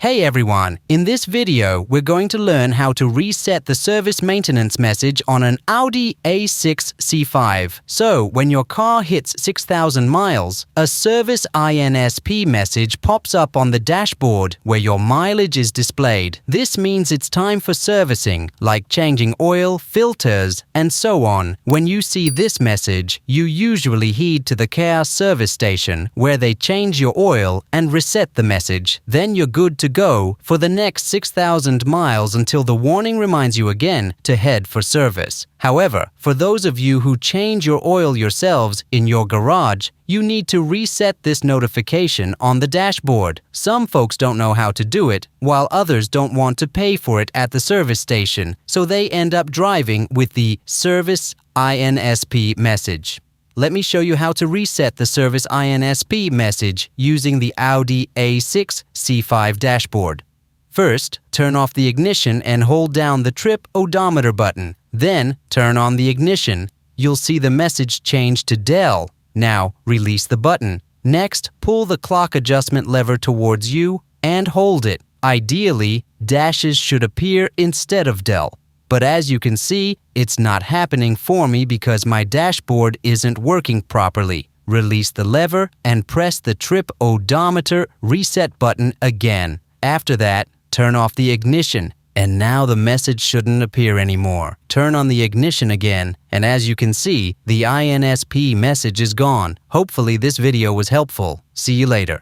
Hey everyone, in this video we're going to learn how to reset the service maintenance message on an Audi A6 C5. So, when your car hits 6,000 miles, a service INSP message pops up on the dashboard where your mileage is displayed. This means it's time for servicing, like changing oil, filters, and so on. When you see this message, you usually head to the car service station where they change your oil and reset the message. Then you're good to go for the next 6,000 miles until the warning reminds you again to head for service. However, for those of you who change your oil yourselves in your garage, you need to reset this notification on the dashboard. Some folks don't know how to do it, while others don't want to pay for it at the service station, so they end up driving with the Service INSP message. Let me show you how to reset the Service INSP message using the Audi A6 C5 dashboard. First, turn off the ignition and hold down the trip odometer button. Then, turn on the ignition. You'll see the message change to Del. Now, release the button. Next, pull the clock adjustment lever towards you and hold it. Ideally, dashes should appear instead of Del. But as you can see, it's not happening for me because my dashboard isn't working properly. Release the lever and press the trip odometer reset button again. After that, turn off the ignition, and now the message shouldn't appear anymore. Turn on the ignition again, and as you can see, the INSP message is gone. Hopefully this video was helpful. See you later.